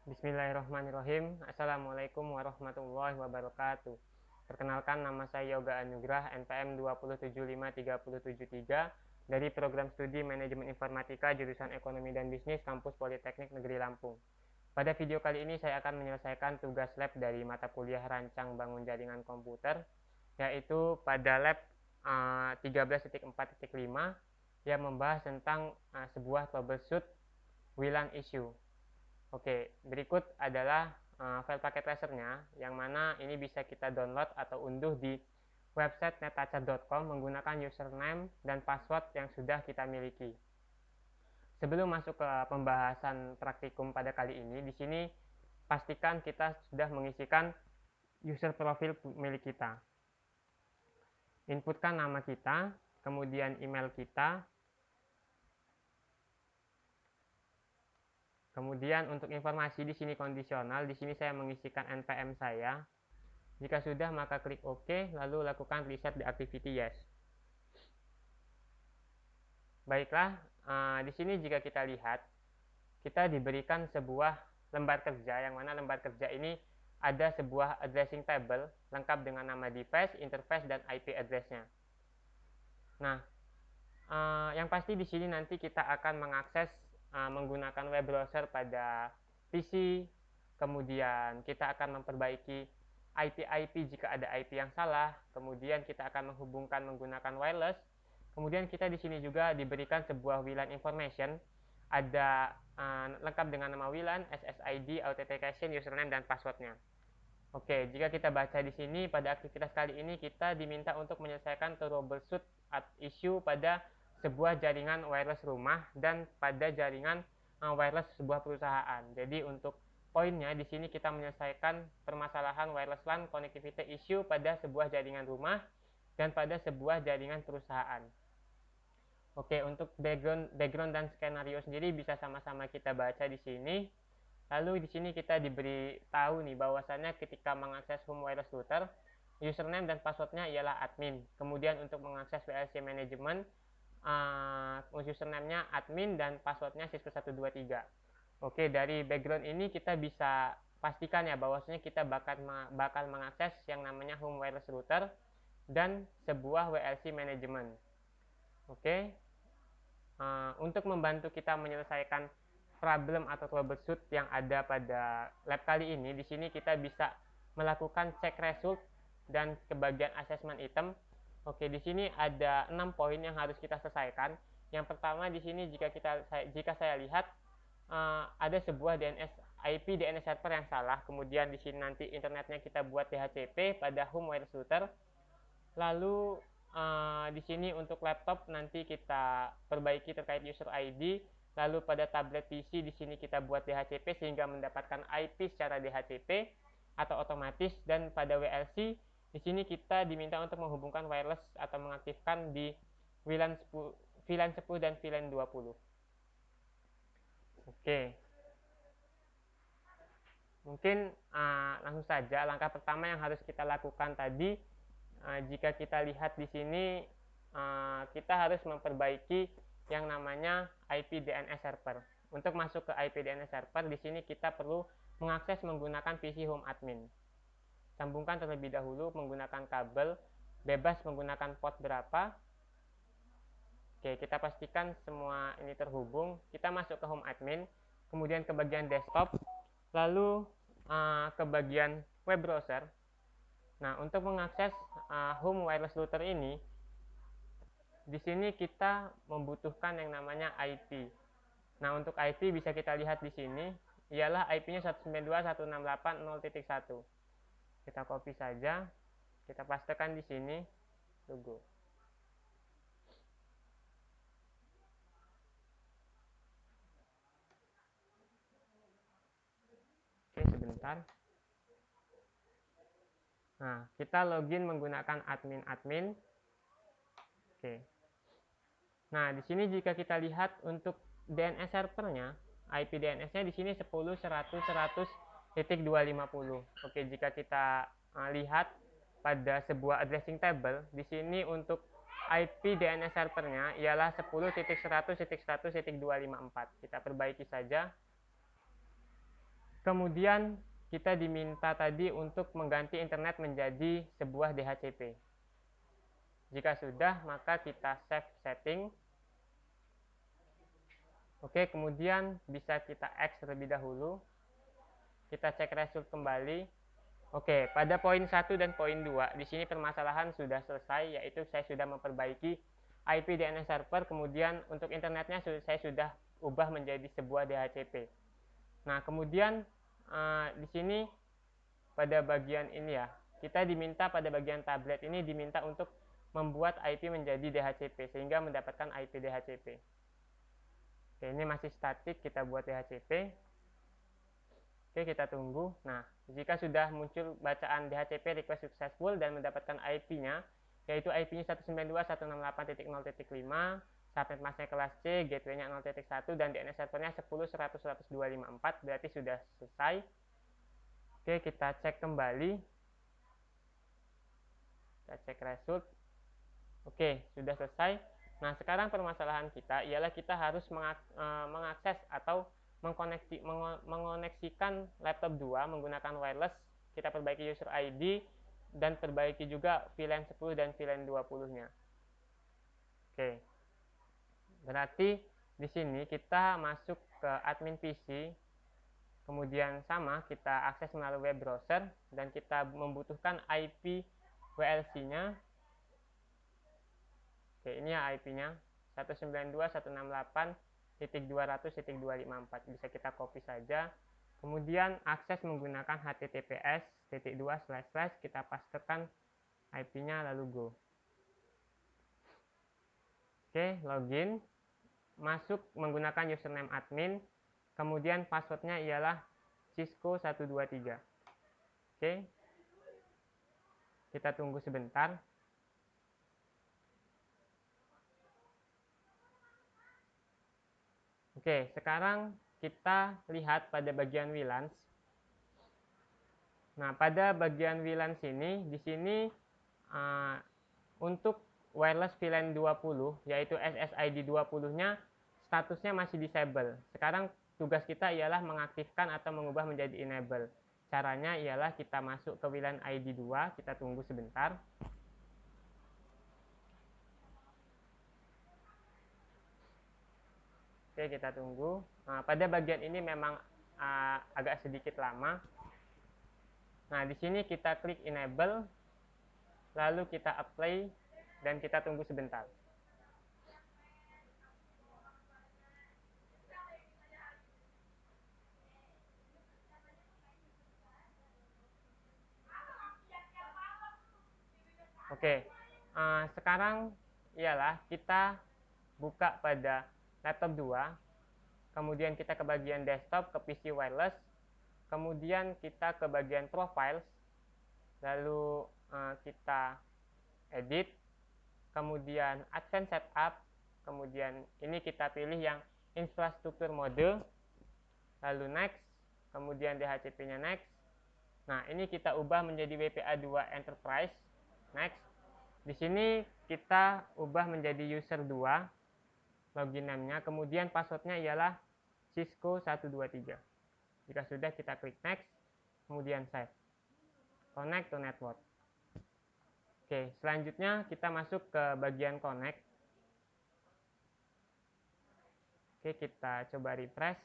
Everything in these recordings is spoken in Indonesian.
Bismillahirrahmanirrahim. Assalamualaikum warahmatullahi wabarakatuh. Perkenalkan, nama saya Yoga Anugrah, NPM 2753073 dari Program Studi Manajemen Informatika jurusan Ekonomi dan Bisnis Kampus Politeknik Negeri Lampung. Pada video kali ini saya akan menyelesaikan tugas lab dari mata kuliah Rancang Bangun Jaringan Komputer, yaitu pada lab 13.4.5 yang membahas tentang sebuah troubleshoot WLAN issue. Oke, berikut adalah file paket tracernya, yang mana ini bisa kita download atau unduh di website netacer.com menggunakan username dan password yang sudah kita miliki. Sebelum masuk ke pembahasan praktikum pada kali ini, di sini pastikan kita sudah mengisikan user profil milik kita. Inputkan nama kita, kemudian email kita. Kemudian untuk informasi di sini kondisional, di sini saya mengisikan NPM saya. Jika sudah, maka klik OK, lalu lakukan reset the activity yes. Baiklah, di sini jika kita lihat, kita diberikan sebuah lembar kerja, yang mana lembar kerja ini ada sebuah addressing table lengkap dengan nama device, interface, dan IP address-nya. Nah, yang pasti di sini nanti kita akan mengakses menggunakan web browser pada PC, kemudian kita akan memperbaiki IP jika ada IP yang salah, kemudian kita akan menghubungkan menggunakan wireless, kemudian kita di sini juga diberikan sebuah WLAN information, ada lengkap dengan nama WLAN, SSID, authentication, username, dan passwordnya. Oke, jika kita baca di sini, pada aktivitas kali ini kita diminta untuk menyelesaikan troubleshoot issue pada sebuah jaringan wireless rumah dan pada jaringan wireless sebuah perusahaan. Jadi untuk poinnya di sini kita menyelesaikan permasalahan wireless LAN connectivity issue pada sebuah jaringan rumah dan pada sebuah jaringan perusahaan. Oke, untuk background dan skenario sendiri bisa sama-sama kita baca di sini. Lalu di sini kita diberi tahu nih bahwasannya ketika mengakses home wireless router, username dan passwordnya ialah admin. Kemudian untuk mengakses VLC management, username-nya admin dan passwordnya siswa123. Oke, dari background ini kita bisa pastikan ya bahwasanya kita bakal mengakses yang namanya home wireless router dan sebuah WLC management. Oke, untuk membantu kita menyelesaikan problem atau troubleshoot yang ada pada lab kali ini, di sini kita bisa melakukan cek result dan kebagian assessment item. Oke, di sini ada 6 poin yang harus kita selesaikan. Yang pertama di sini jika saya lihat ada sebuah IP DNS server yang salah. Kemudian di sini nanti internetnya kita buat DHCP pada home wireless router. Lalu di sini untuk laptop nanti kita perbaiki terkait user ID. Lalu pada tablet PC di sini kita buat DHCP sehingga mendapatkan IP secara DHCP atau otomatis, dan pada WLC di sini kita diminta untuk menghubungkan wireless atau mengaktifkan di VLAN 10 dan VLAN 20. Oke. Mungkin langsung saja langkah pertama yang harus kita lakukan tadi, jika kita lihat di sini kita harus memperbaiki yang namanya IP DNS server. Untuk masuk ke IP DNS server, di sini kita perlu mengakses menggunakan PC home admin. Sambungkan terlebih dahulu menggunakan kabel, bebas menggunakan port berapa. Oke, kita pastikan semua ini terhubung. Kita masuk ke home admin, kemudian ke bagian desktop, lalu ke bagian web browser. Nah, untuk mengakses home wireless router ini, di sini kita membutuhkan yang namanya IP. Nah, untuk IP bisa kita lihat di sini, ialah IP-nya 192.168.0.1. Kita copy saja, kita pastekan di sini, tunggu. Oke, sebentar. Nah, kita login menggunakan admin. Oke. Nah, di sini jika kita lihat untuk DNS servernya, IP DNS-nya di sini 10.100.100.250. Oke, jika kita lihat pada sebuah addressing table, di sini untuk IP DNS servernya ialah 10.100.100.254. Kita perbaiki saja. Kemudian kita diminta tadi untuk mengganti internet menjadi sebuah DHCP. Jika sudah, maka kita save setting. Oke, kemudian bisa kita X terlebih dahulu. Kita cek result kembali. Oke, pada poin 1 dan poin 2, di sini permasalahan sudah selesai, yaitu saya sudah memperbaiki IP DNS server, kemudian untuk internetnya saya sudah ubah menjadi sebuah DHCP. Nah, kemudian di sini pada bagian ini ya, kita diminta pada bagian tablet ini diminta untuk membuat IP menjadi DHCP, sehingga mendapatkan IP DHCP. Oke, ini masih statik, kita buat DHCP. Oke, kita tunggu. Nah, jika sudah muncul bacaan DHCP request successful dan mendapatkan IP-nya, yaitu IP-nya 192.168.0.5, subnet masknya kelas C, gateway-nya 0.1, dan DNS servernya 10.100.102.54, berarti sudah selesai. Oke, kita cek kembali. Kita cek result. Oke, sudah selesai. Nah, sekarang permasalahan kita ialah kita harus mengakses atau mengoneksikan laptop 2 menggunakan wireless. Kita perbaiki user ID dan perbaiki juga VLAN 10 dan VLAN 20-nya. Oke. Berarti di sini kita masuk ke admin PC. Kemudian sama, kita akses melalui web browser dan kita membutuhkan IP WLC-nya. Oke, ini ya IP-nya 192.168.200.254. Bisa kita copy saja. Kemudian akses menggunakan https:// kita pastekan IP-nya lalu go. Oke, login. Masuk menggunakan username admin. Kemudian passwordnya ialah Cisco 123. Oke. Kita tunggu sebentar. Oke, sekarang kita lihat pada bagian WLANs. Nah, pada bagian WLANs ini, di sini untuk wireless VLAN 20, yaitu SSID 20-nya, statusnya masih disable. Sekarang tugas kita ialah mengaktifkan atau mengubah menjadi enable. Caranya ialah kita masuk ke WLAN ID 2, kita tunggu sebentar. Oke, kita tunggu. Nah, pada bagian ini memang agak sedikit lama. Nah, di sini kita klik enable, lalu kita apply, dan kita tunggu sebentar. Oke, sekarang ialah kita buka pada laptop 2, kemudian kita ke bagian desktop, ke PC wireless, kemudian kita ke bagian profiles, lalu kita edit, kemudian advanced setup, kemudian ini kita pilih yang infrastruktur mode, lalu next, kemudian DHCP-nya next. Nah, ini kita ubah menjadi WPA2 enterprise, next. Di sini kita ubah menjadi user 2, login name-nya, kemudian passwordnya ialah Cisco 123. Jika sudah, kita klik next, kemudian save. Connect to network. Oke, selanjutnya kita masuk ke bagian connect. Oke, kita coba refresh.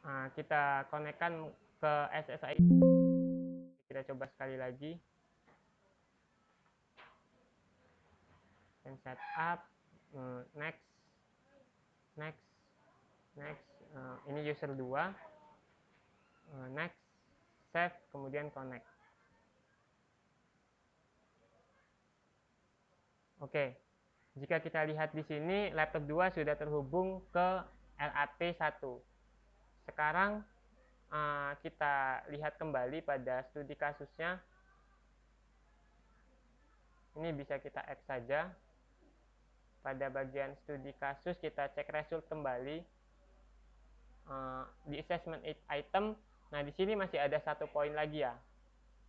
Nah, kita konekkan ke SSID. Kita coba sekali lagi. Dan setup, next, next, next. Ini user 2, next, save, kemudian connect. Oke, jika kita lihat di sini, laptop 2 sudah terhubung ke LAT1. Sekarang kita lihat kembali pada studi kasusnya. Ini bisa kita X saja. Pada bagian studi kasus, kita cek result kembali di assessment item. Nah, di sini masih ada satu poin lagi ya,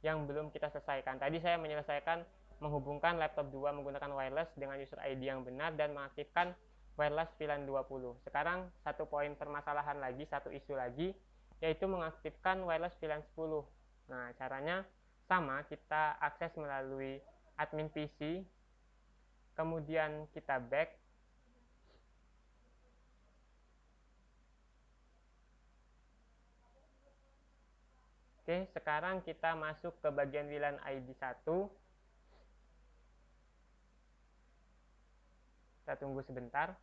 yang belum kita selesaikan. Tadi saya menyelesaikan menghubungkan laptop 2 menggunakan wireless dengan user ID yang benar dan mengaktifkan wireless VLAN 20. Sekarang satu poin permasalahan lagi, satu isu lagi, yaitu mengaktifkan wireless VLAN 10. Nah, caranya sama, kita akses melalui admin PC, kemudian kita back. Oke, sekarang kita masuk ke bagian VLAN ID 1. Kita tunggu sebentar.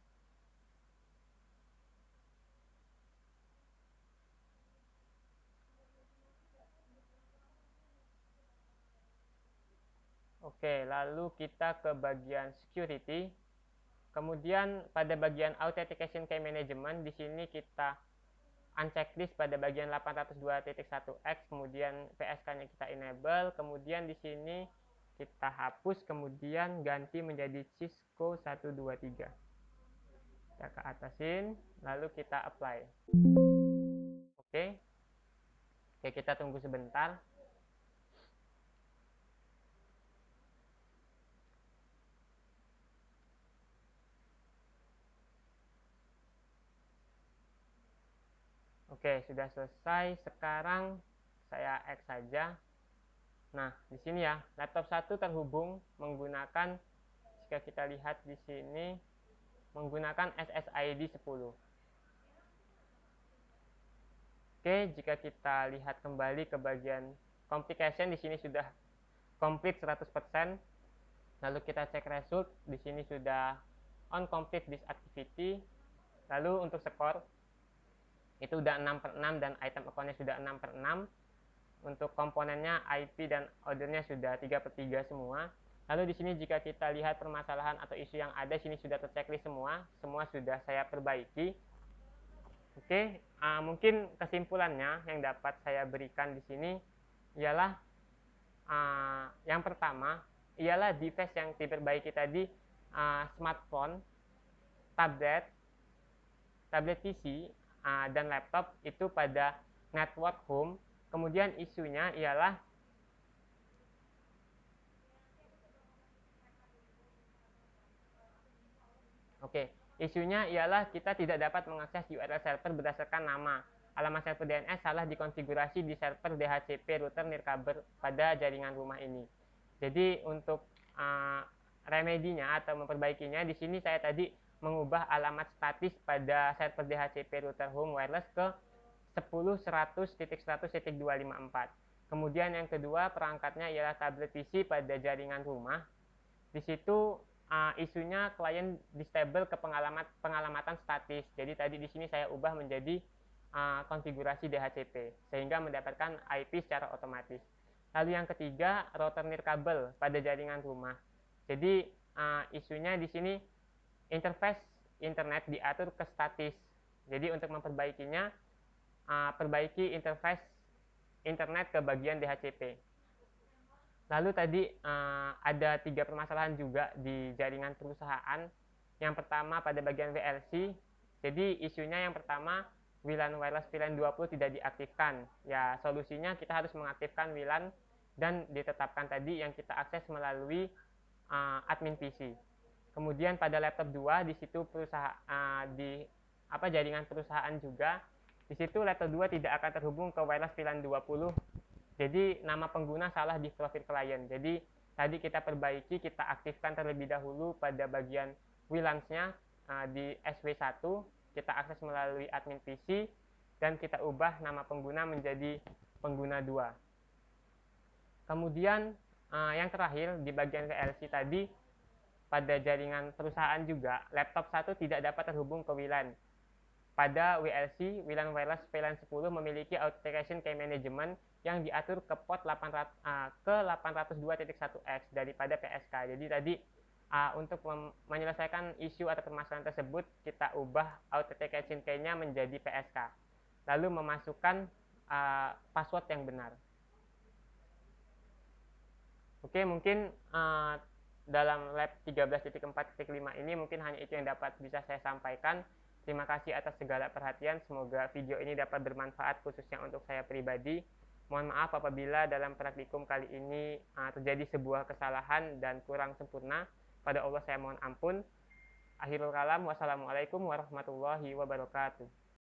Oke, lalu kita ke bagian security. Kemudian pada bagian authentication key management, di sini kita unchecklist pada bagian 802.1x, kemudian PSK-nya kita enable, kemudian di sini kita hapus, kemudian ganti menjadi Cisco 123. Kita ke atasin, lalu kita apply. Oke. Oke, kita tunggu sebentar. Oke, sudah selesai. Sekarang saya X saja. Nah, di sini ya, laptop 1 terhubung menggunakan, jika kita lihat di sini, menggunakan SSID 10. Oke, jika kita lihat kembali ke bagian complication, di sini sudah complete 100%. Lalu kita cek result, di sini sudah on complete this activity. Lalu untuk skor, itu udah 6/6 dan item account-nya sudah 6/6. Untuk komponennya IP dan ordernya sudah 3/3 semua. Lalu di sini jika kita lihat permasalahan atau isu yang ada, sini sudah terchecklist semua sudah saya perbaiki. Oke, mungkin kesimpulannya yang dapat saya berikan di sini ialah yang pertama ialah device yang diperbaiki tadi, smartphone, tablet PC, dan laptop itu pada network home. Kemudian isunya ialah isunya ialah kita tidak dapat mengakses URL server berdasarkan nama. Alamat server DNS salah dikonfigurasi di server DHCP router nirkabel pada jaringan rumah ini. Jadi untuk remedinya atau memperbaikinya, di sini saya tadi mengubah alamat statis pada server DHCP router home wireless ke 10.100.100.254. Kemudian yang kedua, perangkatnya ialah tablet PC pada jaringan rumah. Di situ isunya klien disable ke pengalamatan statis. Jadi tadi di sini saya ubah menjadi konfigurasi DHCP sehingga mendapatkan IP secara otomatis. Lalu yang ketiga, router nirkabel pada jaringan rumah. Jadi isunya di sini interface internet diatur ke statis. Jadi untuk memperbaikinya, perbaiki interface internet ke bagian DHCP. Lalu tadi ada 3 permasalahan juga di jaringan perusahaan. Yang pertama pada bagian VLC. Jadi isunya yang pertama, WLAN wireless VLAN 20 tidak diaktifkan. Ya, solusinya kita harus mengaktifkan WLAN dan ditetapkan tadi yang kita akses melalui admin PC. Kemudian pada laptop 2 di situ jaringan perusahaan juga. Di situ laptop 2 tidak akan terhubung ke wireless VLAN 20. Jadi nama pengguna salah di profil klien. Jadi tadi kita perbaiki, kita aktifkan terlebih dahulu pada bagian WLANs-nya di SW1, kita akses melalui admin PC dan kita ubah nama pengguna menjadi pengguna 2. Kemudian yang terakhir di bagian VLC tadi, pada jaringan perusahaan juga laptop 1 tidak dapat terhubung ke WLAN. Pada WLC, WLAN wireless VLAN 10 memiliki authentication key management yang diatur ke port 802.1x daripada PSK. Jadi tadi untuk menyelesaikan isu atau permasalahan tersebut, kita ubah authentication key-nya menjadi PSK. Lalu memasukkan password yang benar. Oke, mungkin dalam lab 13.4.5 ini mungkin hanya itu yang dapat bisa saya sampaikan. Terima kasih atas segala perhatian. Semoga video ini dapat bermanfaat khususnya untuk saya pribadi. Mohon maaf apabila dalam praktikum kali ini terjadi sebuah kesalahan dan kurang sempurna. Pada Allah saya mohon ampun. Akhirul kalam, wassalamualaikum warahmatullahi wabarakatuh.